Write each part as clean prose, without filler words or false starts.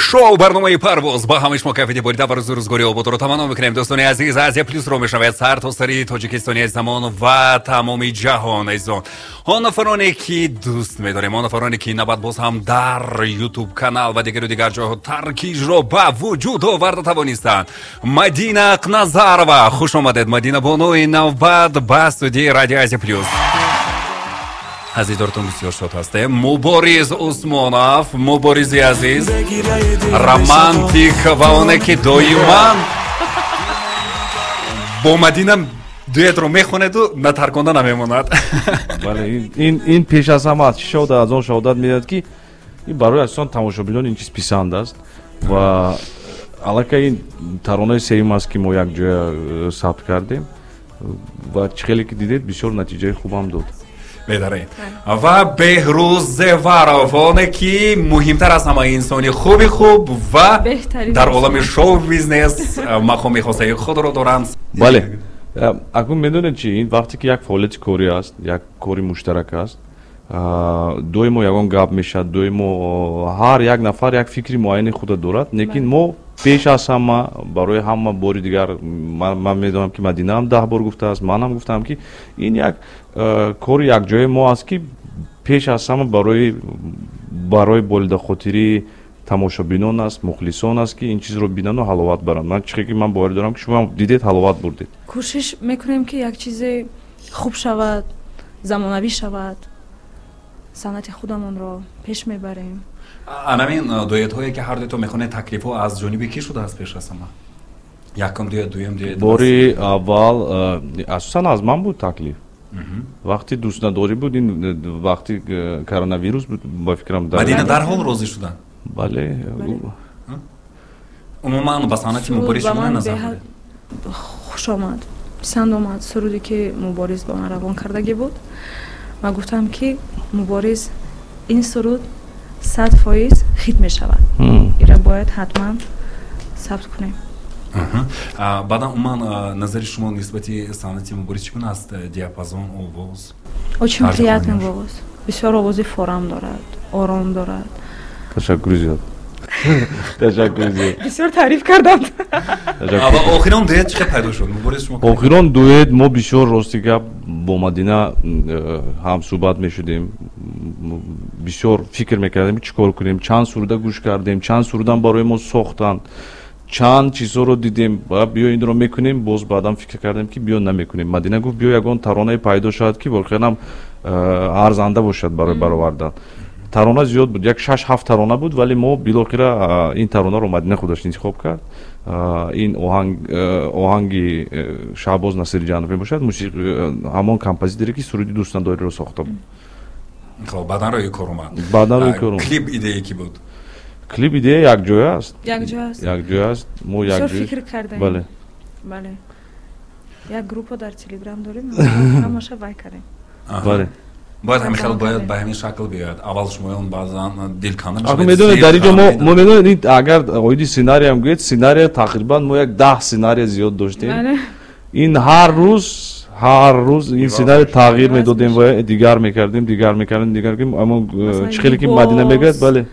шоу барномаи парвоз ба ҳама шумо кайфияти борида ва рӯзгори ободро таманно мекунем. дӯстони азиз, Азия плюсро мешавед сартосари тоҷикистони азизамон ва тамоми ҷаҳон азизон. он нафароне ки дӯст медорем, он нафароне ки навбат боз ҳам дар YouTube канал ва дигару дигар ҷойҳо таркиҷро ба вуҷуд оварда тавонистанд. Мадина Ақназарова, хуш омадед. Мадина бонуи навбат ба студияи радио Азия плюс. Азиздоротон бисёр шод ҳастем. Мубориз Усмонов, Муборизи азиз, романтик ва оне ки доиман бо Мадина дуэтро мехонеду натарконда намемонад. Бале, ин пеш аз ҳама чӣ шуда аз он шаҳодат медиҳад ки ин барои асосан тамошобинон ин чиз писанд аст ва аллакай ин таронаи сеюм аст ки мо якҷоя сабт кардем ва чӣ хеле ки дидед бисёр натиҷаи хубам дод. Беҳтарин. Ва Беҳрӯз Зеваров, оне ки муҳимтар аз ҳамаи инсони хуби хуб ва дар олами шоу бизнес мақоми хосаи худро доранд. Бале, акун медонед чи ин вақте ки як фаъолияти корӣ аст, як кори муштарак аст, доимо ягон гап мешавад, доимо ҳар як нафар як фикри муайяни худа дорад, лекин мо пеш аз ҳама барои ҳама бори дигар ман медонам ки Мадина ҳам 10 бор гуфтааст, ман ҳам гуфтам ки ин як кори якҷояи мо аст ки пеш аз ҳама барои болидахотири тамошобинон аст, мухлисон аст ки ин чизро бинану ҳаловат баранд. Ман чихе ки ман боварӣ дорам ки шумо дидед ҳаловат бурдед. Кӯшиш мекунем ки як чизе хуб шавад, замонавӣ шавад, санъати худамонро пеш мебарем. Анамин дуэтҳое ки ҳар дуто мехонед таклифҳо аз ҷониби ки шудааст пеш аз ҳама? Якум дуэт, дуюм дуэт. Бори аввал асосан аз ман буд таклиф. Вақти дӯстнадорӣ буд, ин вақти коронавирус буд, ба фикрам Мадина дарҳол розӣ шуда? Бале. Умуман ба санъати Мубориз чигуна назар доред? Хуш омад. Писанд омад суруде ки Мубориз ба ман равон кардагӣ буд. Ман гуфтам ки Мубориз ин суруд 100% хит мешавад. Ира бояд ҳатман сабт кунем. Баъдан умуман назари шумо нисбати санъати Мубориз чигуна аст? Диапазон, овоз? Очень приятный голос. Бисёр овози форам дорад, ором дорад. Ташаккури зиёд. Ташаккури зиёд. Бисёр таъриф кардам. Ва охирон дуэт чӣ пайдо шуд? Мубориз шумо? Охирон дуэт мо бисёр рости гап бо Мадина ҳам суҳбат мешудем. Бисёр фикр мекардем ки чӣ кор кунем, чанд суруда гӯш кардем, чанд сурудам барои мо сохтанд, чанд чизҳоро дидем, биё инро мекунем, боз баъдам фикр кардем ки биё намекунем. Мадина гуфт биё ягон таронае пайдо шавад ки воқеан арзанда бошад барои баровардан. Тарона зиёд буд, як 6-7 тарона буд, вале мо билохира ин таронаро Мадина худаш интихоб кард. Ин оҳанги Шаҳбоз Насириҷанов мебошад, ҳамон композиторе ки суруди дӯстнадориро сохта буд. Хоб, баъдан рӯи кор омад. Баъдан рӯи кор омад. Клип идея ки буд? Клип идея якҷоя аст. Якҷоя аст. Мо якҷоя фикр кардем. Бале. Бале. Як группа дар Телеграм дорем, ҳамаша вай кардем. Бале. Бояд ҳамихел бояд ба ҳамин шакл биёяд. Аввал шумоён баъзан дилканда мешавед. Медонед дар инҷо мо медонед агар оиди сценарий ҳам гӯед, сценарий тақрибан мо як 10 сценарий зиёд доштем. Ин ҳар рӯз ин сценарий тағйир медодем ва дигар мекардем, аммо чӣ хеле ки Мадина мегӯяд, бале.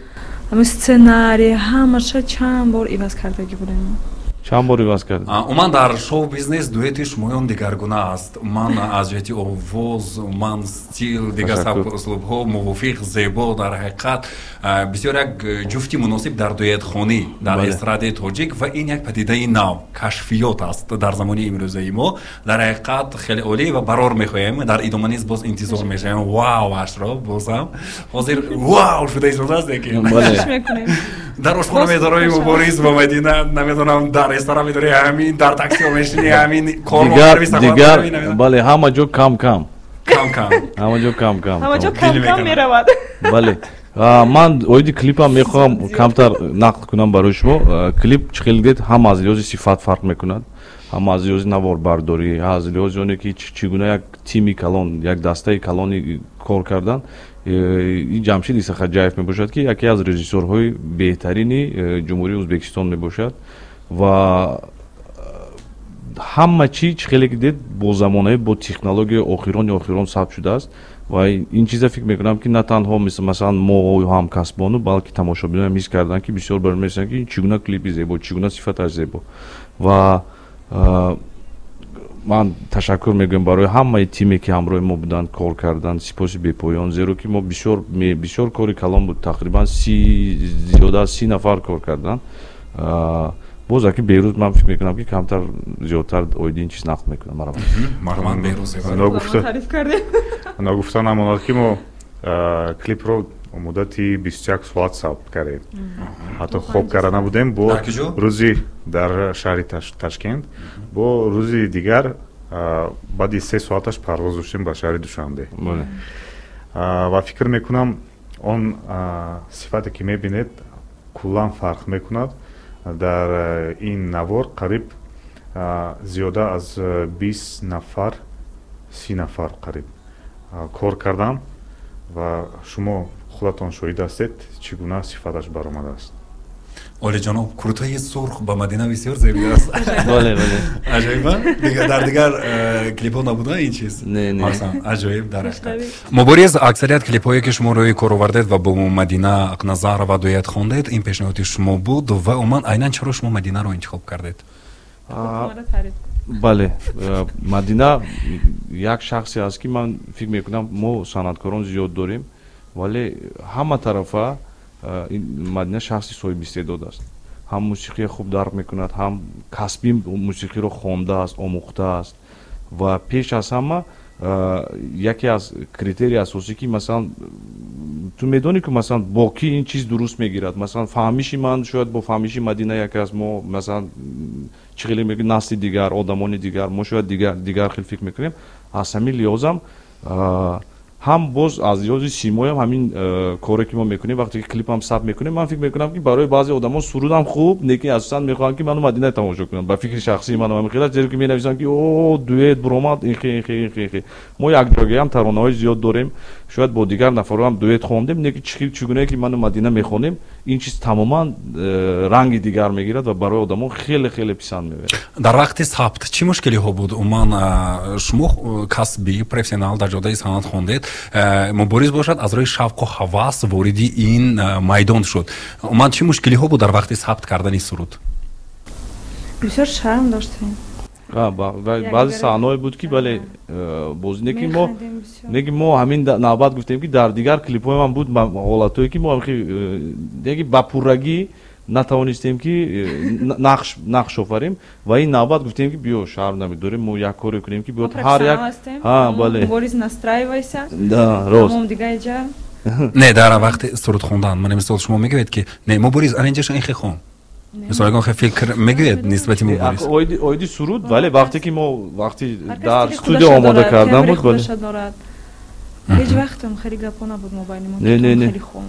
Ҳамин сценарий ҳамаша чанд бор иваз кардагӣ будем. Чанд бор иваз кардем. Уман дар шоу бизнес дуэти шумоён дигаргуна аст. Уман аз ҷиҳати овоз, уман стил, дигар сабку услубҳо мувофиқ, зебо дар ҳақиқат бисёр як ҷуфти муносиб дар дуэтхонӣ дар эстрадаи тоҷик ва ин як падидаи нав, кашфиёт аст дар замони имрӯзаи мо. Дар ҳақиқат хеле олӣ ва барор мехоҳем. Дар идома низ боз интизор мешавем. Вау ашро бозам ҳозир вау шуда истодааст лекин. Дар ошхона медорои Мубориз ва Мадина намедонам дар ресторан медори ҳамин, дар таксиҳо мешини ҳамин, кормондари дигар, бале ҳама ҷо кам-кам. Ҳама ҷо кам-кам. Ҳама ҷо кам-кам меравад. Бале. Ман оиди клипам мехоҳам камтар нақл кунам барои шумо. Клип чӣ хеле дед ҳам аз лиҳози сифат фарқ мекунад, ҳам аз лиҳози наворбардорӣ, аз лиҳози оне ки чӣ гуна як тими калон, як дастаи калони кор кардан. Ҷамшид Исахаҷаев мебошад ки яке аз режиссёрҳои беҳтарини ҷумҳурии Ӯзбекистон мебошад ва ҳама чӣ хеле ки дед бо замонаи бо технологияи охирон сабт шудааст. و این چیزا فکر میکنم که نه تنها مثلا ما و همکاسبانو بلکه تماشاگران میز کردن که بسیار برنامه که این چگونه کلیپی زیبا چگونه صفتش زیبا و من تشکر میگم برای همه تیمی که همراه ما بودن کار کردن سپاس بی‌پایان زیرا که ما بسیار کاری کلان بود تقریبا زیاده از 30 نفر کار کردن باز که بیروز من فکر میکنم که کمتر زیادتر اویدین چیز نقل میکنم مرمان بیروز اونا گفتن همونها که ما کلیپ رو مدتی 21 ساعت ثبت کردیم حتی خوب کرده نبودیم با روزی در شهر تاشکند با روزی دیگر بعد 3 ساعتش پرواز داشتیم به شهر دوشنبه و فکر میکنم اون صفتی که میبینید کلان فرق میکند در این نوار قریب زیاده از 20 نفر 30 نفر قریب کار کردن و شما خودتان شاهد هستید چگونه صفتش برآمده است. اولی جناب کروتای سرخ با مدینه بسیار زیبا است. بله عجیبه در دیگر کلیپ ها نبوده این چیز نه عجیب در مبارز اکثریت کلیپ هایی که شما روی کار آوردید و با مدینه نظر و دویت خواندید این پیشنهاد شما بود و عموما عیناً چرا شما مدینه رو انتخاب کردید؟ بله مدینه یک شخصی است که من فکر میکنم ما صنعتکاران زیاد داریم ولی همه طرفه مدینه شخصی صاحب استعداد است هم موسیقی خوب درک میکند هم کسبی موسیقی رو خوانده است آموخته است و پیش از همه یکی از کریتری اساسی که مثلا تو میدونی که مثلا با کی این چیز درست میگیرد مثلا فهمیشی من شاید با فهمیشی مدینه یکی از ما مثلا چخیلی میگه نسل دیگر آدمان دیگر ما شاید دیگر خیلی فکر میکنیم از همین لحاظم هم باز از لحاظ سیمایی هم همین کاری که ما میکنیم وقتی که کلیپ هم ثبت میکنیم من فکر میکنم که برای بعضی آدما سرود هم خوب نیکی اساسا میخوان که منو مدینه تماشا کنم با فکر شخصی منو هم خیلی زیرا که مینویسن که او دویت برومات این خیلی ما یک جایی هم ترانه‌های زیاد داریم شاید با دیگر نفرها هم دویت خواندیم نیکی چگونه که منو مدینه میخونیم این چیز تماما رنگ دیگر میگیرد و برای آدما خیلی پسند میبره. در وقت ثبت چی مشکلی ها بود؟ عموما شما کسبی پروفسیونال در جاده صنعت خواندید مبارز باشد از روی شوق و هوس وارد این میدان شد. عموما چی مشکلی ها بود در وقت ثبت کردن سرود؟ بسیار شرم داشتیم. بعضی صحنه‌ای بود که بله باز نگی ما همین نوبت گفتیم که در دیگر کلیپ‌های من بود حالتایی که ما دیگه با پورگی نتوانستیم که نقش آفریم و این نوبت گفتیم که بیا شرم نمی‌داریم ما یک کاری کنیم که بیاد هر یک بله مبارز نسترایوایسا راست دیگه جا نه در وقت سرود خوندن من مثلا شما میگوید که نه مبارز ارنجش این خیلی خوان مثلا اگه فکر میگوید نسبت مبارز اویدی سرود ولی وقتی که ما وقتی در استودیو آماده کردن بود ولی هیچ وقتم خیلی گپا نبود موبایل ما خیلی خوام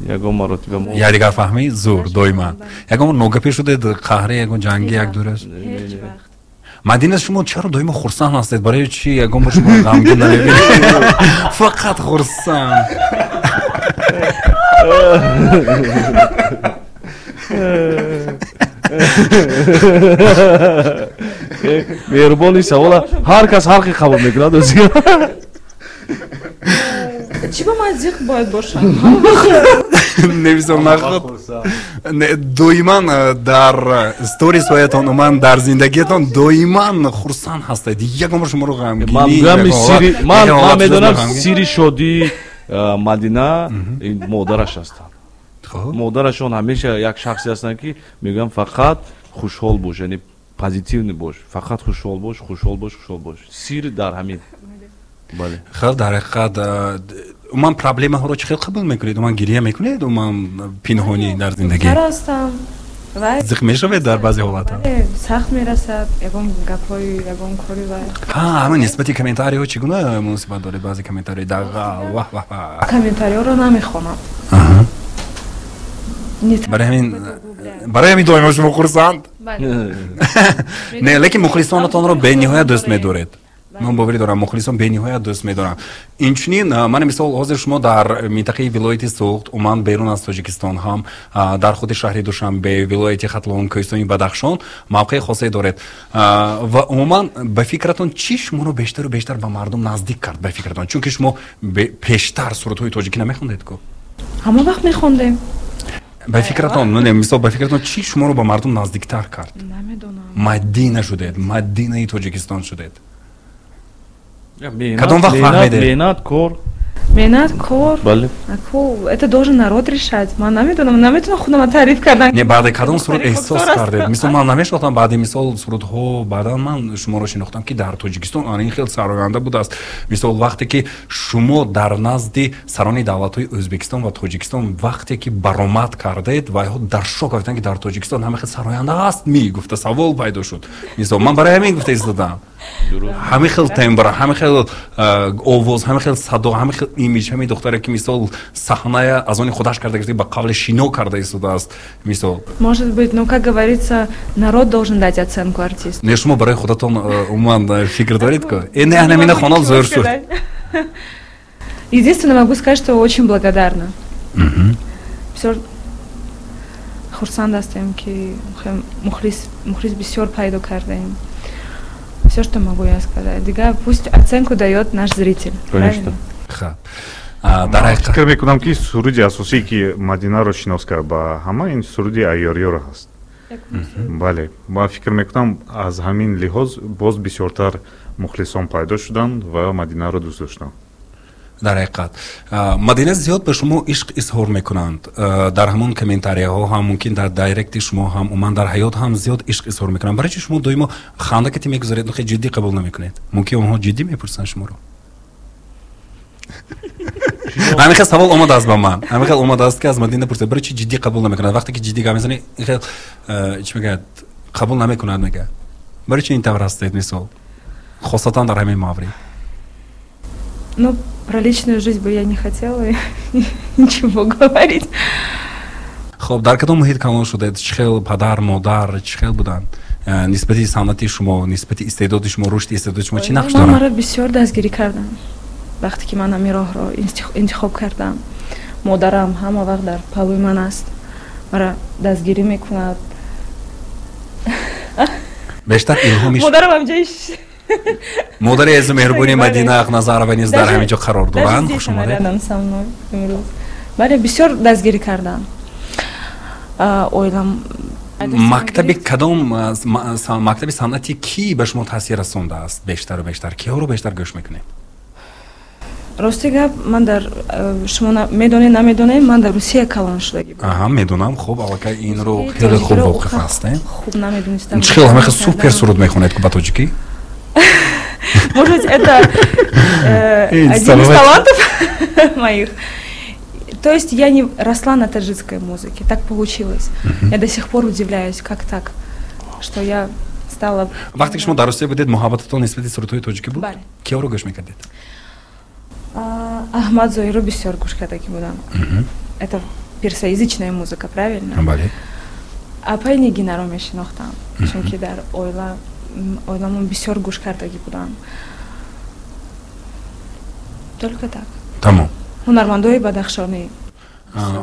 یگام مراتب ما یا دیگر فهمی زور دایما یگام نوگپی شده قهره یگام جنگی یک دور است هیچ وقت مدینه شما چرا دایما خرسان هستید برای چی یگام شما غمگین نمیبینید فقط خرسان مهربانی سوالا هر کس هر کی قبول میکنه دوزی چی با مزیق باید باشم نویسم نخواد دایما در استوریز هایتان و من در زندگیتان دایما خرسان هستید یکم شما رو غمگینی من میدونم سیری شدی مدینه این مادرش هستن مادرشون همیشه یک شخصی هستن که میگن فقط خوشحال باش یعنی پوزیتیو باش فقط خوشحال باش سیر در همین بله خیلی در حقیقت من پرابلم ها رو چه خیلی قبول میکنید من گریه میکنید من پنهانی در زندگی هستم زخ میشوید در بعضی حالات سخت میرسد یگان گپای یگان کاری و همین نسبتی کامنتاری ها چگونه مناسبت داره بعضی کامنتاری دقیقا واه کامنتاری ها رو نمیخونم برای همین دائما شما خرسند نه لیکن مخلصانتان رو به نهایت دوست می‌دارید من باوری دارم مخلصم به نهایت دوست می‌دارم اینچنین من مثال حاضر شما در منطقه ولایت سوخت و من بیرون از تاجیکستان هم در خود شهر دوشنبه ولایت ختلان کوهستان بدخشان موقع خاصی دارد و عموما به فکرتون چی شما رو بیشتر و بیشتر به مردم نزدیک کرد به فکرتون چون که شما پیشتر سرودهای تاجیکی نمیخوندید کو همه وقت میخوندیم به فکرتون مثال به فکرتون چی شما رو به مردم نزدیکتر کرد نمیدونم مدینه شدید مدینه تاجیکستان شدید کدام وقت فهمیدید منت کار بله اكو это должен народ решать من نمیتونم خودم تعریف کردن نه بعد کدام سرود احساس کردید مثلا من نمیشناختم بعد مثال سرودها بعدا من شما رو شناختم که در تاجیکستان این خیلی سراینده بود است مثال وقتی که شما در نزد سران دولت‌های ازبکستان و تاجیکستان وقتی که برآمد کردید و در شوک گفتن که در تاجیکستان همه خیلی سراینده است میگفت سوال پیدا شد مثلا من برای همین گفته ایستادم همه خیلی تمبر همه خیلی آواز همه خیلی صدا همه خیلی ایمیج همه دختره که مثال صحنه از اون خودش کرده که با قبل شینو کرده ایستاده است مثال может быть но как говорится народ должен дать оценку артисту не شما برای خودتون عموما فکر دارید که این نه همین خانال زور شد единственное могу сказать что очень благодарна все خرسند هستم که مخلص بسیار پیدا کردیم все что могу я сказать دیگه пусть оценку дает наш зритель конечно خب در حقیقت فکر میکنم که سرودی اساسی که مدینه رو شناس کرد با همه این سرودی ایاریو هست بله ما فکر میکنم از همین لحاظ باز بسیارتر مخلصان پیدا شدن و مدینه رو دوست داشتن در حقیقت مدینه زیاد به شما عشق اظهار میکنند در همون کامنتاری ها هم ممکن در دایرکت شما هم و من در حیات هم زیاد عشق اظهار میکنم برای چی شما دائما خنده که میگذارید خیلی جدی قبول نمیکنید ممکن اونها جدی میپرسن شما رو همین خیلی سوال اومد از با من همین خیلی اومد است که از مدینه پرسید برای چی جدی قبول نمیکنند وقتی که جدی گام میزنی خیلی چی میگه قبول نمیکنند میگه برای چی این طور هستید مثال خاصتا در همین ماوری ну про личную жизнь бы я не хотела ничего говорить خب در کدام محیط کلان شدید چخیل پدر مادر چخیل بودن نسبت صنعتی شما نسبت استعداد شما رشد استعداد شما چی نقش دارن مرا بسیار دستگیری کردن وقتی که من همین راه را انتخاب کردم مادرم همه وقت در پلوی من است مرا دستگیری میکند بیشتر الهامش مادرم همجایش مادر عزیز مهربانی مدینه اقنظر و نیز در همینجا قرار دارند خوش اومدید بله بسیار دستگیری کردم اویدم مکتب کدام مکتب صنعتی کی به شما تاثیر رسونده است بیشتر و بیشتر کیا رو بیشتر گوش میکنید راستی گپ من در شما میدونید نمیدونید من در روسیه کلان شدگی بودم آها میدونم خب البته این رو خیلی خوب واقف هستین خوب نمیدونستم خیلی همه سوپر سرود میخونید که با تاجیکی может быть это один из талантов моих то есть я не росла на таджикской музыке так получилось я до сих пор удивляюсь как так что я стала وقتی که شما در روسیه بودید محبتتون نسبت سرودهای تاجیکی بود کیا رو گوش میکردید احمد زوی رو بسیار گوش کردگی بودم это персоязычная музыка правильно بله اپای نگینه رو میشناختم چون که در اویلامون بسیار گوش کردگی بودم только так تمام هنرمندای بدخشانی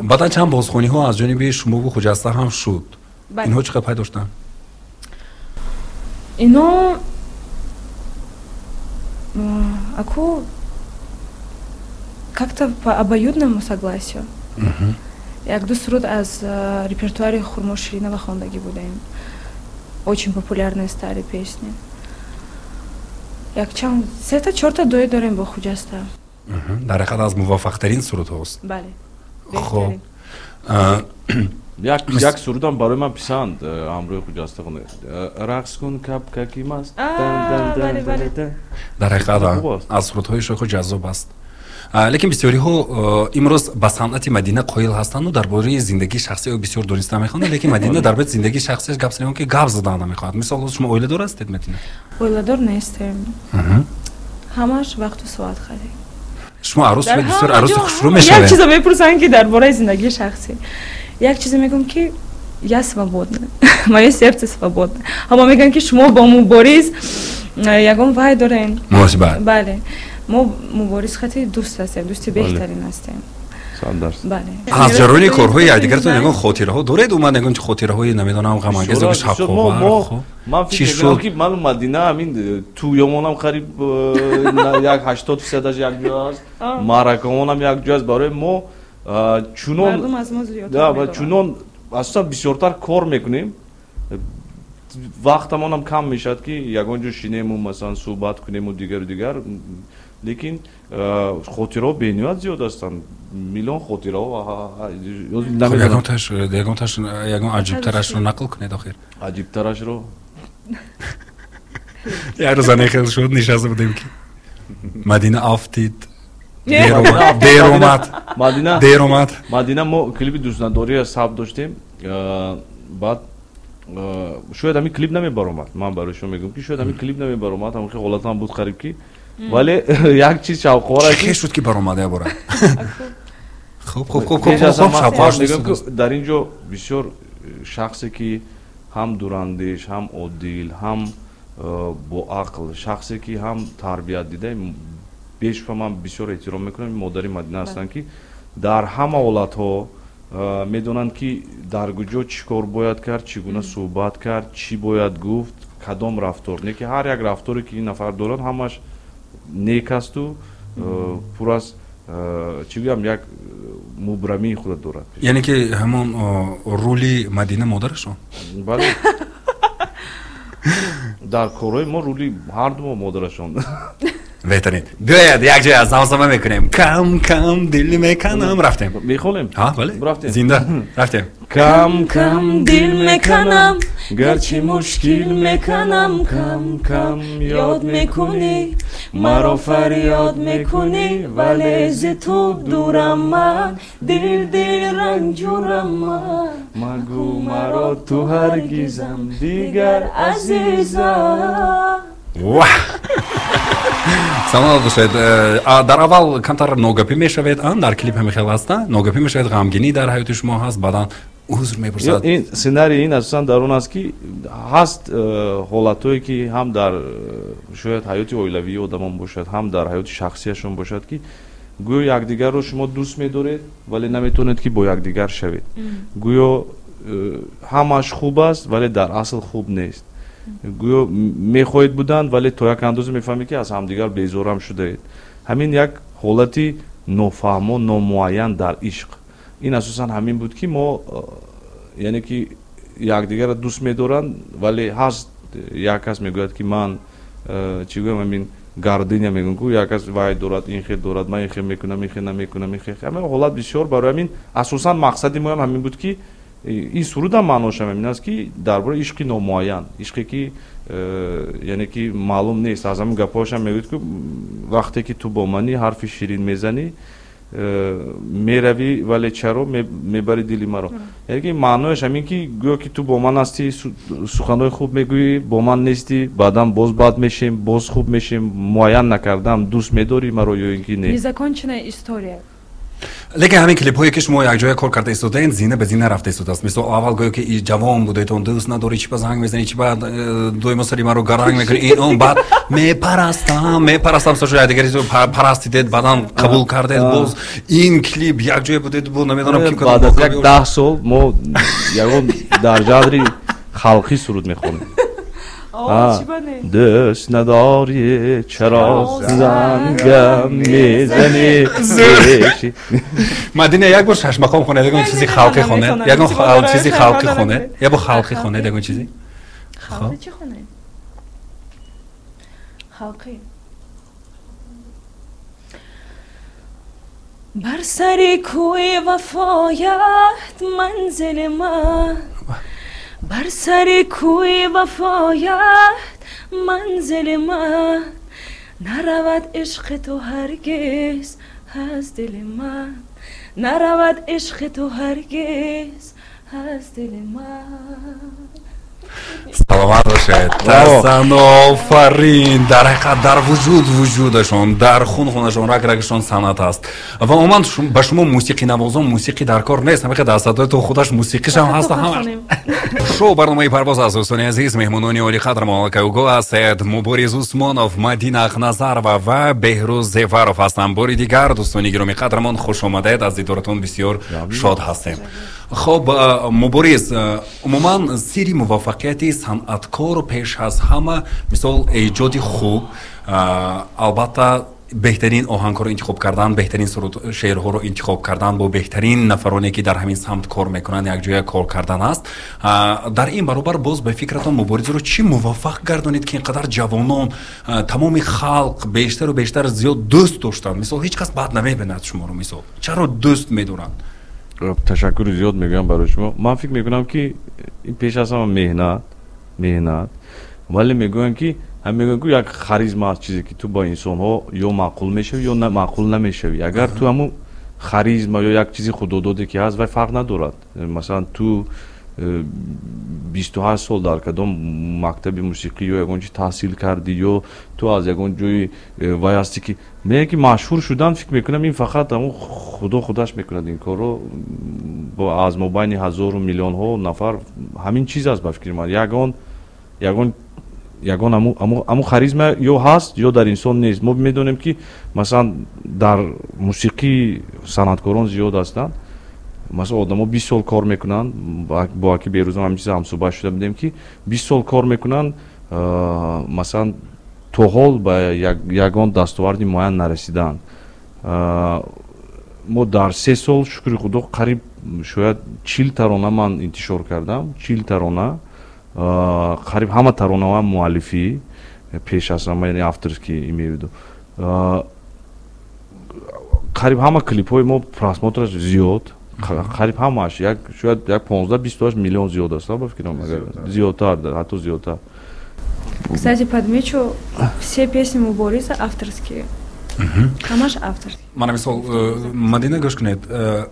بعدا چند بازخوانی ها از جانب شما و خجسته هم شد اینها چقدر پای داشتن اینا اكو как-то по обоюдному согласию як дو суруд аз репертуари Хурмо Ширинова хондагӣ будем очень популярные стали песни якчанд сета чорта дуэт дорем бо хуҷаста дар ҳақиқат аз муваффақтарин сурудҳост бале хоб як сурудам барои ман писанд ҳамроҳи хуҷаста хунед рақс кун капкаки маст дар ҳақиқат аз сурудҳои шойху ҷаззоб аст лекин бисёриҳо имрӯз ба санъати мадина қоил ҳастанду дар бораи зиндагии шахсии бисёр дониста мехоҳанд лекин мадина дар бораи зиндагии шахсиаш гап занем ки гап задан намехоҳад мисол шумо оиладор ҳастед мадина оиладор нестем ҳамаш вақту соат хадем шумо арӯс шудед бисёр арӯси хушрӯ мешавед як чизо мепурсанд ки дар бораи зиндагии шахсӣ як чизо мегӯм ки я свободна моё сердце свободно ҳама мегӯянд ки шумо бо мубориз ягон вай дорем. Муносибат. бале мо муборис хати дӯст ҳастем, дӯсти беҳтарин ҳастем. бале аз ҷарони корҳои якдигартон ягон хотираҳо доред? умад ягон хотираҳои намедонам ғамангез ё шабховар ман фикр мекунам ки ман Мадина ҳамин ту ёмонам қариб як 80% аш як ҷо аст, маъракамонам як ҷо аст. барои мо чунон асосан бисёртар кор мекунем, вақтамонам кам мешавад ки ягон ҷо шинему масалан суҳбат кунему дигару дигар. лекин хотираҳо бениҳоят зиёд ҳастанд, миллион хотираҳо. ягон аҷибтарашро нақл кунед охир. аҷибтарашро як рӯз анехел шуд, нишаста будем ки Мадина афтид дер омад. Мадина мо клипи дӯстнадория сабт доштем, баъд шояд ҳамин клип намебаромад. ман барои шумо мегӯям ки шояд ҳамин клип намебаромад, ҳамин ҳолатам буд қариб ки, вале як чиз шавқовар аст. Чӣ шуд ки баромадябора? Хуб дар ин ҷо бисёр шахсе ки ҳам дурандеш, ҳам одил, ҳам боақл, шахсе ки ҳам тарбият дида, бешуба ман бисёр эҳтиром мекунам модари Мадина ҳастанд ки дар ҳама ҳолатҳо медонанд ки дар куҷо чӣ кор бояд кард, чӣ гуна суҳбат кард, чӣ бояд гуфт, кадом рафтор. Не ки ҳар як рафторе ки ин нафар дорад ҳамаш нек асту пур аз чӣ гӯям як мубрамии худро дорад. яъне ки ҳамон рӯли Мадина модарашон? бале дар корҳои мо рӯли ҳардумо модарашон. беҳтарин. биёед як ҷоя аз замзама мекунем. Кам кам дил меканам. рафтем. мехонем? бале. рафтем. зинда. рафтем. кам кам дил меканам, гарчи мушкил меканам, кам кам ёд мекунӣ, маро фарёд мекунӣ, вале зи ту дурам ман, дил ранҷурам ман, магӯ маро ту ҳаргизам дигар азизам. Самал бошед. дар аввал камтар ногапӣ мешавед, дар клип ҳам хел ҳаста, ногапӣ мешавед, ғамгинӣ дар ҳаёти шумо ҳаст, баъдан узр мепурсад. ин сценарий ин асосан дар он аст ки ҳаст ҳолатое ки ҳам дар шояд ҳаёти оилавии одамон бошад, ҳам дар ҳаёти шахсияшон бошад ки гӯё якдигарро шумо дӯст медоред, вале наметавонед ки бо якдигар шавед. гӯё ҳамаш хуб аст, вале дар асл хуб нест. гӯё мехоҳед буданд, вале то як андозе мефаҳмед ки аз ҳамдигар безорам шудаед. ҳамин як ҳолати нофаҳмо номуайян дар ишқ. ин асосан ҳамин буд ки мо яъне ки якдигарро дӯст медоранд, вале ҳаст як кас мегӯяд ки ман чӣ гӯям ҳамин гардиня мегӯям ки як кас вай дорад, ин хел дорад, ман ин хел мекунам, ин хел намекунам, ин хел. ҳамин ҳолат бисёр. барои ҳамин асосан мақсади моам ҳамин буд ки ин сурудам маъношам ҳамин аст ки дар бораи ишқи номуайян, ишқе ки яъне ки маълум нест. аз ҳамин гапҳоашам мегӯяд ки вақте ки ту бо мани ҳарфи ширин мезанӣ, меравӣ, вале чаро мебари дили маро. яъне ки маънояш ҳамин ки гӯё ки ту бо ман ҳастӣ, суханҳои хуб мегӯӣ, бо ман нестӣ, баъдан боз бад мешем, боз хуб мешем, муайян накардам, дӯст медорӣ маро ё ин ки не. незаконченная история. лекин ҳамин клипҳое ки шумо якҷоя кор карда истодаед, зина ба зина рафта истодааст. мисол аввал гӯё ки ҷавон будед, он дӯст надорӣ, чӣ ба занг мезанӣ, чӣ ба доимо сари маро гаранг мекунӣ, ин он баъд мепарастам сошо якдигари парастидед, баъдан қабул кардед, боз ин клип якҷоя будед, бо намедонам ки баъд аз як 10 сол мо ягон дар ҷадри халқӣ суруд мехонем. دست نداری چرا زنگم میزنی مدینه یک بار شش مقام خونه یکون چیزی خالقی خونه یکون چیزی خالقی خونه یا با خالقی خونه یکون چیزی خالقی چی خونه خالقی بر سر کوی وفایت منزل من بر سر کوی وفایت منزل من نرود عشق تو هرگز از دل من نرود عشق تو هرگز از دل من саломат бошед. Афарин, дар ҳақиқат дар вуҷудашон, дар хунашон, раг-рагашон санъат аст. Ва умуман ба шумо мусиқинавозон мусиқӣ дар кор нест. ҳамеқа дар садои ту худаш мусиқишам ҳаст ҳамаш. Шоу барномаи парвоз аст. дӯстони азиз, меҳмонони олиқадр молакаугоҳ ҳастед. Мубориз Усмонов, Мадина Ахназарова ва Беҳрӯз Зефаров ҳастанд. бори дигар дӯстони гироми қадрамон хуш омадед. аз дидоратон бисёр шод ҳастем. хоб мубориз, умуман сири муваффақияти санъаткор пеш аз ҳама мисол эҷоди хуб, албатта беҳтарин оҳангҳоро интихоб кардан, беҳтарин шеърҳоро интихоб кардан, бо беҳтарин нафароне ки дар ҳамин самт кор мекунанд якҷоя кор кардан аст. дар ин баробар боз ба фикратон муборизаро чӣ муваффақ гардонид ки ин қадар ҷавонон, тамоми халқ бештару бештар зиёд дӯст доштанд? мисол ҳеҷ кас бад намебинад шуморо, мисол чаро дӯст медоранд? ташаккури зиёд мегӯям барои шумо. ман фикр мекунам ки ин пеш аз ҳама меҳнат, вале мегӯям ки як харизма аст, чизе ки ту ба инсонҳо ё маъқул мешавӣ ё маъқул намешавӣ. агар ту ҳамун харизма ё як чизи худододе ки ҳаст, вай фарқ надорад. масалан ту 28 сол дар кадом мактаби мусиқӣ ё ягон чиз таҳсил кардӣ, ё ту аз ягон ҷои вай ҳастӣ ки меге ки машҳур шудан, фикр мекунам ин фақат ҳамун худаш мекунад ин корро. аз мобайни ҳазору миллионҳо нафар ҳамин чиз аст ба фикри ман. ягон аму харизма ё ҳаст ё дар инсон нест. мо медонем ки масалан дар мусиқӣ санъаткорон зиёд ҳастанд. масалан одамо 20 сол кор мекунанд. бо аки берӯзам ҳамин чиза ҳамсуҳбат шуда будем ки 20 сол кор мекунанд, масалан то ҳол ба ягон дастоварди муайян нарасиданд. мо дар 3 сол шукри худо қариб шояд 40 тарона ман интишор кардам. 40 тарона, қариб ҳама таронаҳоям муаллифӣ пеш аз ҳама, яъне авторски имею. қариб ҳама клипҳои мо просмотраш зиёд, қариб ҳамааш шояд як 15-28 миллион зиёд аст ба фикрам, зиёдтар, ҳатто зиёдтар. Кстати, подмечу, все песни Мубориза авторские. ҳамаш авторские. мана мисол Мадина гӯш кунед,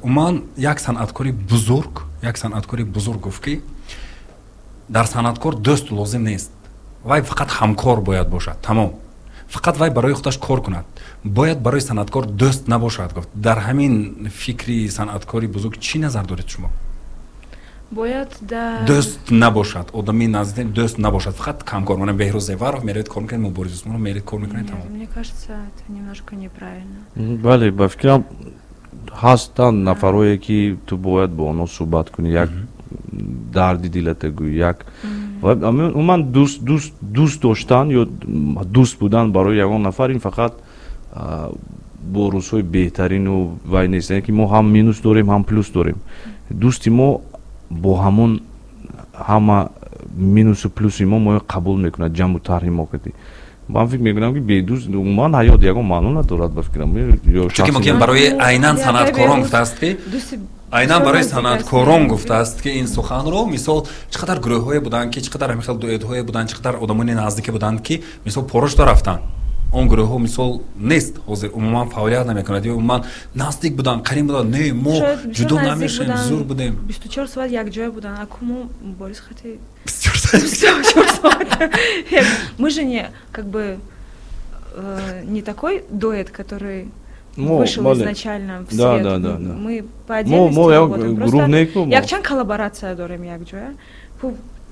умуман як санъаткори бузург гуфт ки дар санъаткор дӯст лозим нест. вай фақат ҳамкор бояд бошад. тамом. фақат вай барои худаш кор кунад. бояд барои санъаткор дӯст набошад. гуфт. дар ҳамин фикри санъаткори бузург чӣ назар доред шумо? бояд дӯст набошад. одами наздик дӯст набошад. фақат камкор. мана Беҳрӯз Зефаров меравед кор мекунед, Мубориз Усмонов меравед кор мекунед. тамом. Мне кажется, это немножко неправильно. бале, ба фикрам ҳастанд нафарое ки ту бояд бо онҳо суҳбат кунӣ, як дарди дилата гӯӣ, як умуман дӯст доштан ё дӯст будан барои ягон нафар ин фақат бо рӯзҳои беҳтарину вай нест. яъне ки мо ҳам минус дорем, ҳам плюс дорем. дӯсти мо бо ҳамон ҳама минусу плюси мо қабул мекунад, ҷамъу тарҳи мо кардӣ. ман фикр мекунам ки бедӯст умуман ҳаёт ягон маъно надорад ба фикрам. чунки мумкин барои айнан санъаткорон гуфтааст ки айнан барои санъаткорон гуфтааст ки ин суханро мисол чӣ қадар гурӯҳҳое буданд ки чӣ қадар ҳамин хел дуэтҳое буданд, чӣ қадар одамони наздике буданд ки мисол пора шуда рафтанд. он гурӯҳҳо мисол нест ҳозир умуман фаъолият намекунад ё умуман наздик буданд, қариб буданд. не мо ҷудо намешавем, зур будем. 24 соат якҷоя буданд. акумо Мубориз хати 24 соат. Мы же не как бы не такой дуэт, который вышел изначально в свет. Мы по отдельности работаем. Просто якчан коллаборация дорем якҷоя.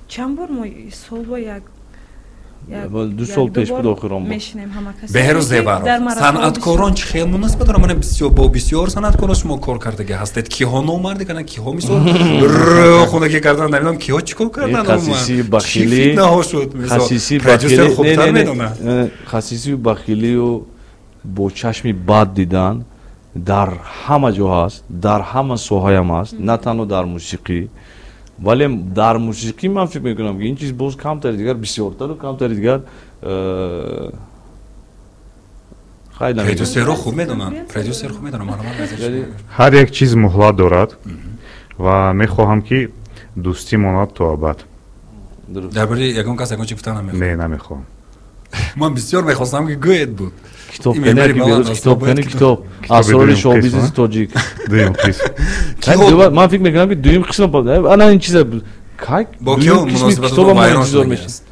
чанд мой солва як ду сол пеш буд охирон буд. Беҳрӯз Зефаров, санъаткорон чӣ хел муносибат доранд? мана бо бисёр санъаткорон шумо кор кардага ҳастед. киҳо номарди канан, киҳо мисол хунагӣ кардан, намедонам киҳо чӣ кор кардан. Хасиси бахилӣ, фитнаҳо шуд. Хасиси бахилӣ, Хасиси бахилию бо чашми бад дидан дар ҳама ҷо ҳаст, дар ҳама соҳаям ҳаст, на танҳо дар мусиқӣ. вале дар мусиқӣ ман фикр мекунам ки ин чиз боз камтари дигар, бисёртару камтари дигар продюсерҳо хуб медонанд. ҳар як чиз муҳлат дорад ва мехоҳам ки дӯстӣ монад то абад. дар бораи ягон кас ягон чӣ гуфтан намехоҳам. Не, намехоҳам. ман бисёр мехостам ки гӯед буд. китоб асрори шоҳбизнеси тоҷик. дуюм қисм. ман фикр мекунам ки дуюм қисм ана ин чиза бо киё муносибататон вайрон шудагааст?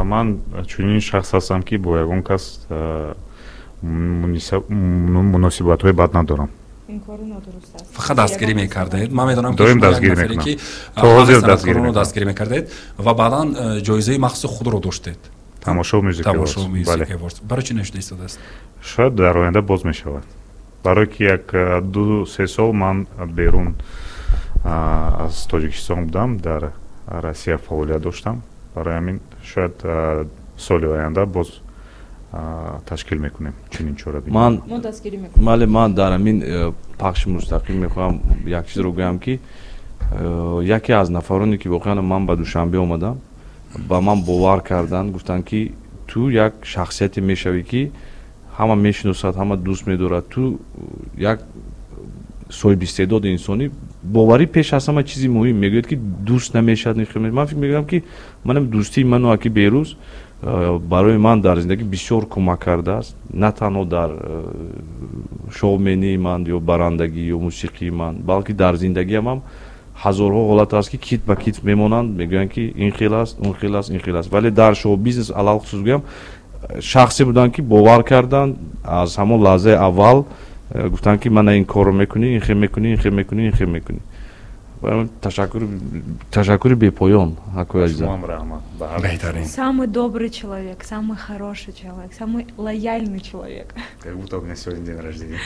ман чунин шахс ҳастам ки бо ягон кас муносибатҳои бад надорам. фақат дастгирӣ мекардед? ман медонам доим дастгирӣ мекунам. то ҳозир дастгирӣ мекардед ва баъдан ҷоизаи махсуси худро доштед. тамошо музика барои чӣ нашуда истодааст? шояд дар оянда боз мешавад. барое ки як 2-3 сол ман берун аз тоҷикистон будам, дар Россия фаъолият доштам. барои ҳамин шояд соли оянда боз ташкил мекунем чунин чорабини. ман дар ҳамин пахши мустақим мехоҳам як чизро гӯям ки яке аз нафароне ки воқеан ман ба Душанбе омадам ба ман бовар кардан, гуфтанд ки ту як шахсияте мешавӣ ки ҳама мешиносад, ҳама дӯст медорад, ту як соҳиби истеъдоди инсонӣ. боварӣ пеш аз ҳама чизи муҳим. мегӯяд ки дӯст намешавад. ман фикр мекунам ки манам дӯстии ману аки берӯз барои ман дар зиндагӣ бисёр кӯмак кардааст, на танҳо дар шоумении ман ё барандагӣ ё мусиқии ман, балки дар зиндагиам ҳазорҳо ҳолат аст ки кит ба кит мемонанд, мегӯянд ки ин хел аст, он хел аст, ин хел аст. вале дар шоу-бизнес алалхусус гӯям шахсе буданд ки бовар карданд аз ҳамон лаҳзаи аввал, гуфтанд ки мана ин корро мекунӣ, ин хел мекунӣ, ин хел мекунӣ, ин хел мекунӣ. ташаккури бепоён. Беҳтарин. Самый добрый человек, самый хороший человек, самый лояльный человек. Как будто у меня сегодня день рождения.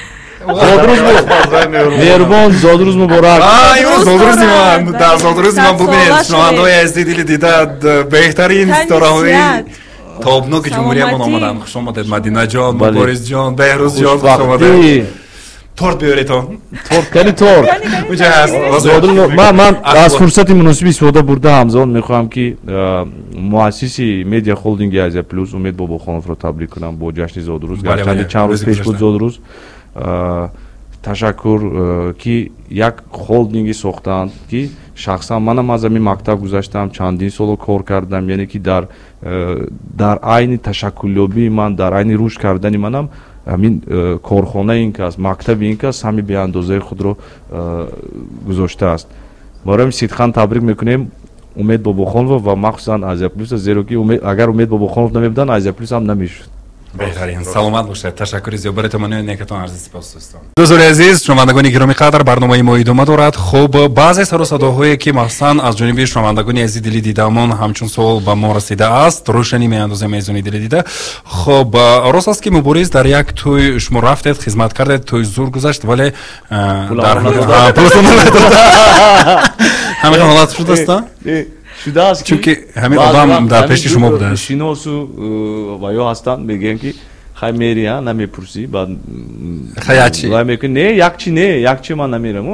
Меҳрубон, зодрӯз муборак. Имрӯз зодрӯз ман. Дар зодрӯз ман бубинед шунавандаҳои азизи дили дидад беҳтарин стораҳои тобноки ҷумҳуриямон омаданд. Хуш омадед Мадинаҷон, Муборизҷон, Беҳрӯзҷон, хуш омадед. торт биёретон. торт кани торт. ман аз фурсати муносиби истифода бурда ҳамзамон мехоҳам ки муассиси медиа холдинги Азия Плюс Умед Бобохоновро табрик кунам бо ҷашни зодрӯз. гарчанде чанд рӯз пеш буд зодрӯз. ташаккур ки як холдинги сохтаанд ки шахсан манам аз ҳамин мактаб гузаштам, чандин соло кор кардам, яъне ки дар айни ташаккулёбии ман, дар айни рушд кардани манам ҳамин корхонаи ин кас, мактаби ин кас ҳами беандозаи худро гузоштааст. барои сидхан табрик мекунем Умед Бобохонова ва махсусан Азия Плюс, зеро ки агар Умед Бобохонов намебуданд Азия Плюс ҳам намешуд. беҳтарин. саломат бошед. ташаккури зиёд барои некатон арзи сипос дӯстон. дӯстони азиз, шунавандагони гироми қадр, барномаи мо идома дорад. хуб, баъзе сару садоҳое ки махсусан аз ҷониби шунавандагони азизи дили дидамон ҳамчун сол ба мо расидааст, рӯшани меандозем мезони дили дида. хуб, рост аст ки Мубориз дар як тӯй шумо рафтед, хизмат кардед, тӯй зур гузашт, вале дар ҳамин ҳолат шудааст. шудааст чунки ҳамин одам дар пеши шумо будааст. шиносу ва ё ҳастанд мегӯянд ки хай мери намепурсӣ, баъд хаячи мекунӣ, не якчи, не якчи ман намерам.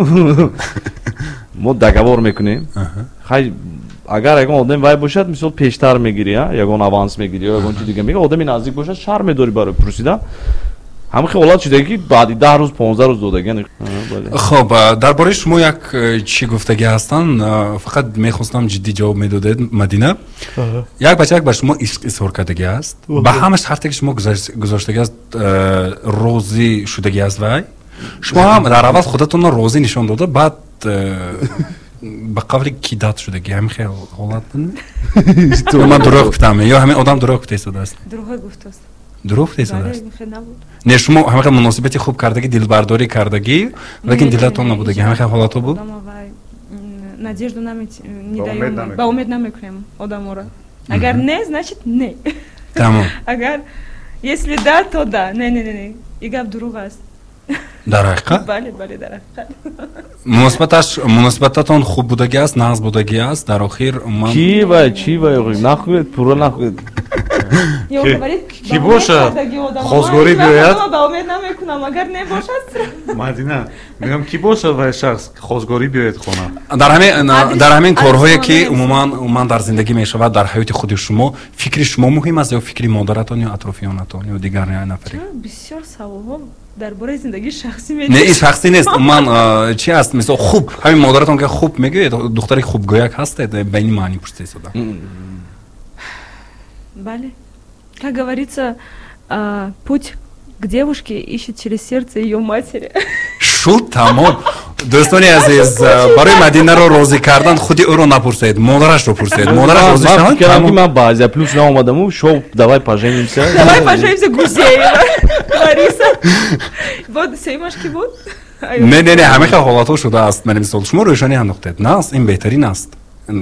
мо договор мекунем. хай агар ягон одам вай бошад, мисол пештар мегирӣ, ягон аванс мегирӣ, ягон чиз дига мегирӣ, одами наздик бошад, шарм медорӣ барои пурсидан. ҳамин ҳолат шудаги ки баъди 10 рӯз 15 рӯз додаган. хуб, дар бораи шумо як чӣ гуфтагӣ ҳастанд, фақат мехостам ҷиддӣ ҷавоб медодед. Мадина, як бачак ба шумо ишқ изҳор кардагӣ аст, ба ҳама шарте ки шумо гузоштагӣ аст розӣ шудагӣ аст вай. шумо ҳам дар аввал худатонро розӣ нишон дода, баъд ба қавли кидат шудагӣ. ҳамин хел ҳолат ман дурӯғ гуфтам ё ҳамин одам дурӯғ гуфта истодааст? Дурӯғ гуфтааст. дурӯғ гуфта истодааст? не, шумо ҳамин муносибати хуб кардагӣ, дилбардорӣ кардагӣ, лекин дилатон набудагӣ. ҳамин хел ҳолатҳо буд? надежду не даём, ба умед намекунем одаморо. агар не, значит не. тамом. агар если да, то да. Не, и гап дурӯғ аст. дар ҳақиқат? бале, дар ҳақиқат. муносибататон хуб будагӣ аст, нағз будагӣ аст. дар охир ман чӣ вай нахӯед, пурра нахӯед. ки бошад хозгорӣ биёяд, ба умед намекунам, агар не бошад. Мадина, мегӯям ки бошад вай шахс хозгорӣ биёяд хона. дар ҳамин корҳое ки умуман дар зиндагӣ мешавад, дар ҳаёти худи шумо, фикри шумо муҳим аст ё фикри модаратон ё атрофиёнатон ё дигар нафари? бисёр саволҳо дар бораи зиндагии шахсӣ медиҳед. Не, ин шахсӣ нест. ман чӣ аст, мисол хуб, ҳамин модаратон ки хуб мегӯяд, духтари хубгӯяк ҳастед, ба ин маъни пурсида истода. Бале. Как говорится, путь к девушке ищет через сердце ее матери. Шуд, тамом. دوستانی عزیز برای مدینه رو راضی کردن خودی او رو نپرسید مادرش رو پرسید مادرش راضی شد من بعضی پلوس نامادم و شو давай поженимся давай поженимся Гусеева Лариса вот سیمش کی بود نه همه حالات شده است من مثال شما روشنی انداختید نه این بهترین است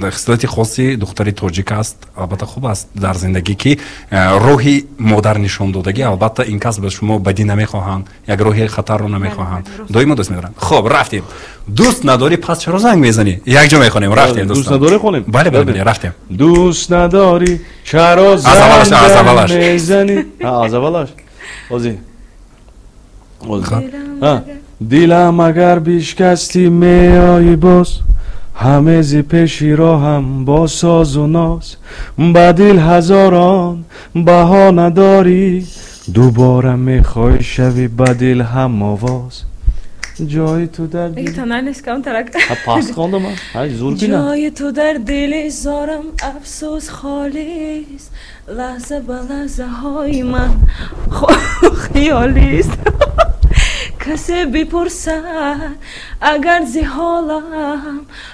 خصلت خاصی دختری تاجیک است البته خوب است در زندگی که روحی مادر نشان دادگی البته این کس به شما بدی نمیخواهند یک روحی خطر رو نمیخواهند دائما دوست می‌دارن خب رفتیم دوست نداری پس چرا زنگ میزنی یک جا میخونیم رفتیم دوست نداری خونیم بله رفتیم دوست نداری چرا زنگ میزنی از اولش بازی دیلم اگر بیشکستی میایی باز همه زی پیشی راهم با ساز و ناز با دل هزاران بهانه داری دوباره میخوای شوی با دل هم آواز جای تو در دل پاس خوندم جای تو در دل زارم افسوس خالیست لحظه به لحظه های من خیالیست کسی بپرسد اگر زی حالم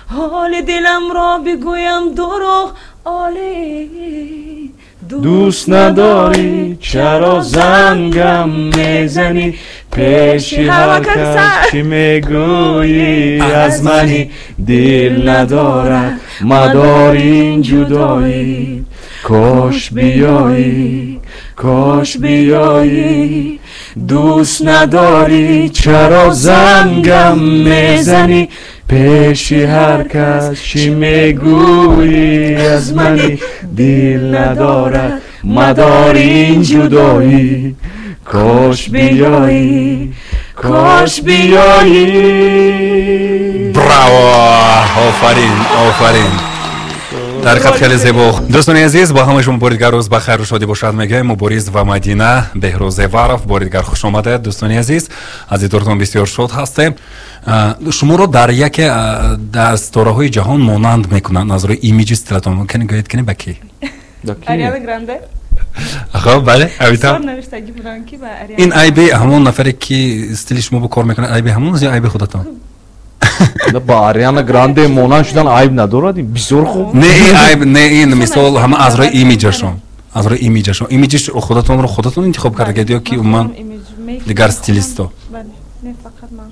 حال دلم را بگویم دروغ عالی دوست نداری چرا زنگم میزنی پیش هر کس چی میگویی از منی دل ندارد مدار این جدایی کاش بیایی دوست نداری چرا زنگم میزنی پیش هر کس چی میگویی از منی دل ندارد مدار این جدایی کاش بیایی براو آفرین در خط خیلی زیبا دوستان عزیز با همه شما بار دیگر روز بخیر و شادی باشد میگیم مبارز و مدینه بهروز وارف بار دیگر خوش آمدید دوستان عزیز از دیدارتون بسیار شاد هستیم شما رو در یک دستورهای جهان مانند میکنند از روی ایمیج استیلتون ممکنه گوید کنید با کی آریانا گرانده خب بله اویتا این عیبی همون نفری که استیل شما با کار میکنه عیبی همون یا عیبی خودتون با آریانا گرانده مانند شدن عیب ندارد بسیار خوب نه این عیب نه این مثال همه از روی ایمیجشون ایمیجش خودتون رو خودتون انتخاب کرده یا که من دیگر استیلیستو نه فقط من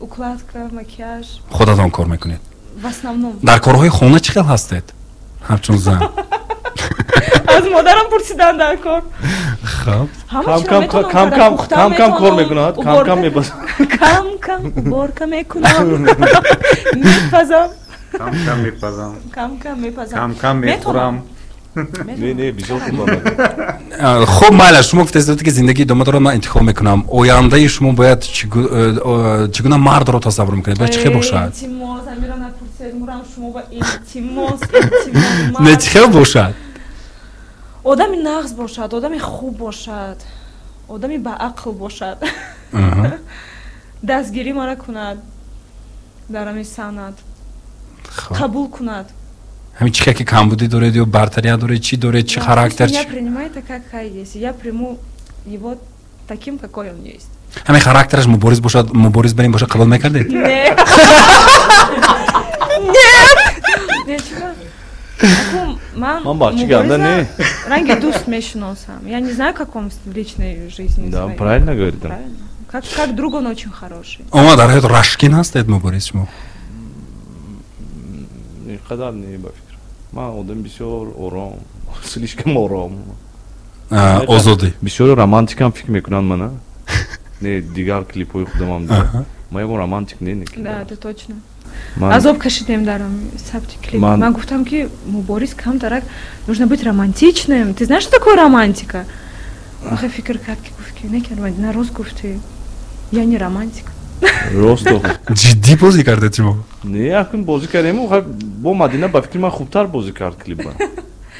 укладка макияж خودتون کار میکنید в основном در کارهای خونه چقدر هستید همچون زن از مادرم پرسیدن در کار خب کم کار میکنه کم میپزم کم بارکا میکنم کم میخورم نه بسیار خوب خب مالا شما گفتید که زندگی داماد رو من انتخاب میکنم آینده شما باید چگونه مرد رو تصور میکنید باید چه باشد نه چه باشد آدمی نغز باشد آدمی خوب باشد آدمی با عقل باشد دستگیری مرا کند در همین سند قبول کند همین چی که کمبودی داره یا برتری داره چی доре چی характер я принимаю это как есть я приму его таким какой он есть همین характерش مبارز باشد مبارز بریم باشه قبول میکردید نه من бачиганда не ранги دوست میشناسم я не знаю как он в личной жизни да правильно говорит как друг он очень хороший اما در حیات رشکین هستید مبارز شما قدر не با فکر من آدم بسیار آرام слишком آرام آزادی بسیار رمانتیکم فکر میکنن منو نه دیگر کلیپای خودم هم دارم ما یه رمانتیک نه да это точно азоб кашидем дарам сабти клип man гуфтам ки мубориз камтарак нужно быть романтичным ты знаешь что такое романтика охе фикр кард ки гуфт ки некардам на роз гуфти я не романтик росто جدی بازی کرده شما نه اخون بازی کردم خب با مدینه با فکر من خوبتر بازی کرد کلیپ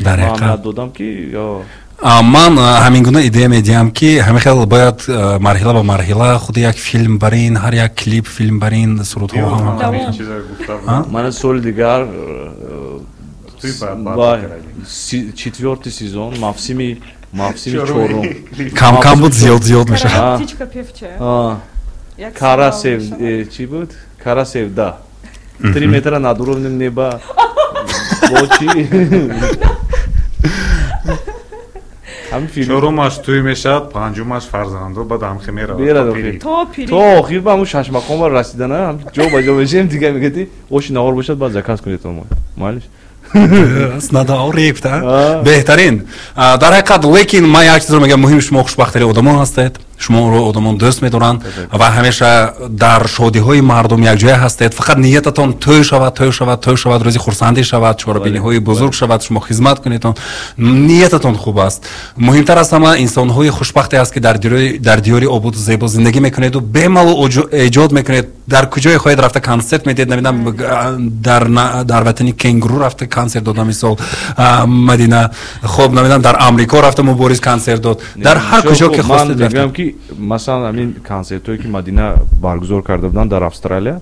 در حقیقت دادم که یا من همین گونه ایده میدیم که همه خیلی باید مرحله با مرحله خود یک فیلم برین هر یک کلیپ فیلم برین صورت ها هم من سال دیگر با четвертый сезон мавсими чорум کم بود زیاد میشه птичка певчая Карасев чӣ буд? Карасевда. 3 метра над уровнем неба. Бо чӣ? чорумаш туй мешавад, панҷумаш фарзандо, баъд ҳамхи меравад то охир ба ҳамун шашмақомар расидана ҷо ба ҷо мешем дига мегӯяти оши навор бошад баъд заказ кунедтон майлиш надаорифта беҳтарин дар ҳақиқат лекин ман як чизро мегӯям муҳими шумо хушбахтари одамон ҳастед шуморо одамон дӯст медоранд ва ҳамеша дар шодиҳои мардум якҷоя ҳастед фақат ниятатон тӯй шавад рӯзи хурсандӣ шавад чорабиниҳои бузург шавад шумо хизмат кунедтон ниятатон хуб аст муҳимтар аз ҳама инсонҳои хушбахте аст ки дар диёри обуду зебо зиндагӣ мекунеду бемалу эҷод мекунед дар куҷое хоҳед рафта консерт медиҳед намедонам дар ватани кенгуру рафта консерт дода мисол Мадина хоб намедонам дар амрико рафта мубориз консерт дод дар ҳар куҷо ки хостед мегӯям ки масалан ҳамин консертҳое ки Мадина баргузор карда буданд дар Австралия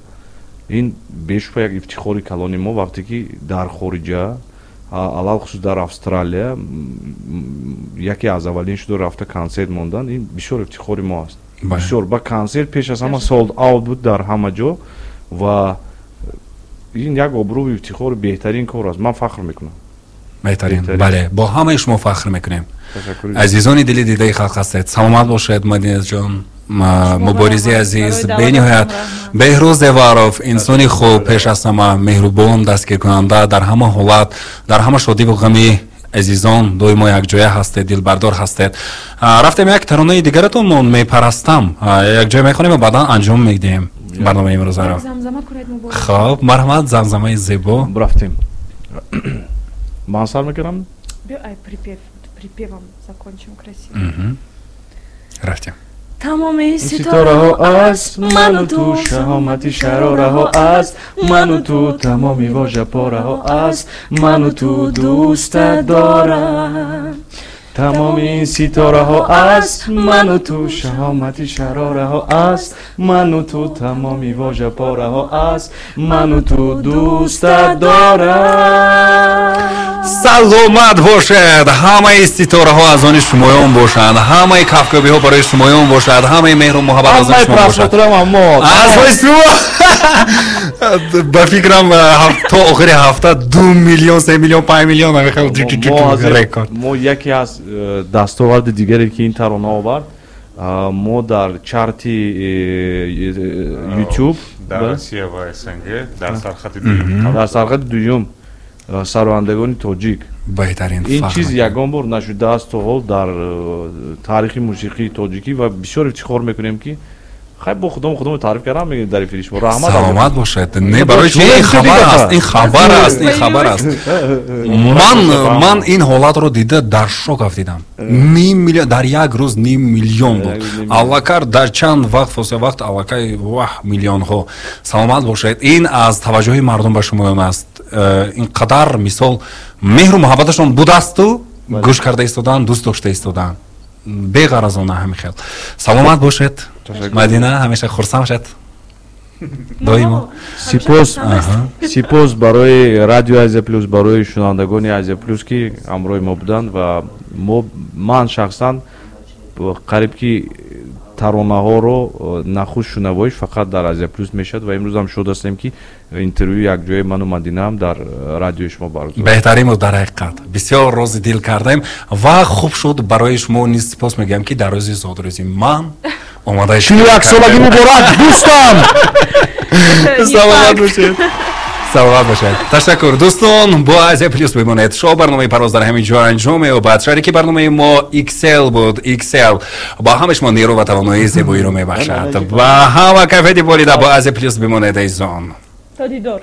ин бешубҳа як ифтихори калони мо вақте ки дар хориҷа алалхусус дар Австралия яке аз аввалин шуду рафта консерт мондан ин бисёр ифтихори мо аст бисёр ба консерт пеш аз ҳама sold out буд дар ҳама ҷо ва ин як обрӯи ифтихори беҳтарин кор аст ман фахр мекунам беҳтарин бале бо ҳамаи шумо фахр мекунем азизони дили дидаи халқ ҳастед саломат бошед Мадинаҷон муборизи азиз бениҳоят беҳрӯз Деваров инсони хуб пеш аз ҳама меҳрубон дастгиркунанда дар ҳама ҳолат дар ҳама шодиву ғами азизон доимо якҷоя ҳастед дилбардор ҳастед рафтем як таронаи дигаратонмон мепарастам якҷоя мехонем ва баъдан анҷом медиҳем барномаи имрӯзаро хоб марҳамат замзамаи зебо рафтем ман сар мекунам припевом закончим красиво рафтем тамоми ситораҳо аст ману ту шаҳомати шарораҳо аст ману ту тамоми вожапораҳо аст ману ту дӯстат дорам тамоми ситораҳо аст ману ту шаҳомати шарораҳо аст ману ту тамоми вожапораҳо аст ману ту дӯстат дорам саломат бошед ҳамаи ситораҳо аз они шумоён бошанд ҳамаи кафкобиҳо барои шумоён бошад ҳамаи меҳру муҳаббат аз они шумо бошад ба фикрам то охири ҳафта 2 миллион 3 миллион 5 миллион рекорд мо яке аз дастоварди дигаре ки ин тарона овард мо дар чарти YouTube дар Россия ва СНГ дар сархати дуюм сароандагони тоҷик беҳтарин ин чиз ягон бор нашудааст то ҳол дар таърихи мусиқии тоҷикӣ ва бисёр ифтихор мекунем ки хай бо худому таъриф кардам мегӯем дар эфири шумо раҳмат саломат бошед не барои чӣ ин хабар аст ман ин ҳолатро дида дар шок афтидам ним миллион дар як рӯз ним миллион буд аллакар дар чанд вақт фосила вақт аллакай ваҳ миллионҳо саломат бошед ин аз таваҷҷӯҳи мардум ба шумоён аст инқадар мисол меҳру муҳаббаташон будасту гӯш карда истодан дӯст дошта истодан беғаразона ҳамихел саломат бошед Мадина ҳамеша хурсанд бошед доимо сипос барои радио Азия плюс барои шунавандагони Азия плюс ки ҳамроҳи мо буданд ва ман шахсан қариб ки таронаҳоро нахуш шунавоиш фақат дар Азия плюс мешавад ва имрӯз ҳам шод ҳастем ки интервюи якҷояи ману Мадинаам дар радиои шумо баргузор беҳтарин буд дар ҳақиқат бисёр рози дил кардаем ва хуб шуд барои шумо низ сипос мегӯям ки дар рӯзи зодрӯзи ман омадаи 61-солагӣ муборак дӯстам саломат бошед саломат бошед ташаккур дӯстон бо Азия плюс бимонед шоҳ барномаи парвоз дар ҳамин ҷо анҷом меёбад шарики барномаи мо XL буд XL ба ҳама шумо нерӯ ва тавоноии зебоиро мебахшад ба ҳама кайфияти болида бо Азия плюс бимонед айзон та дидор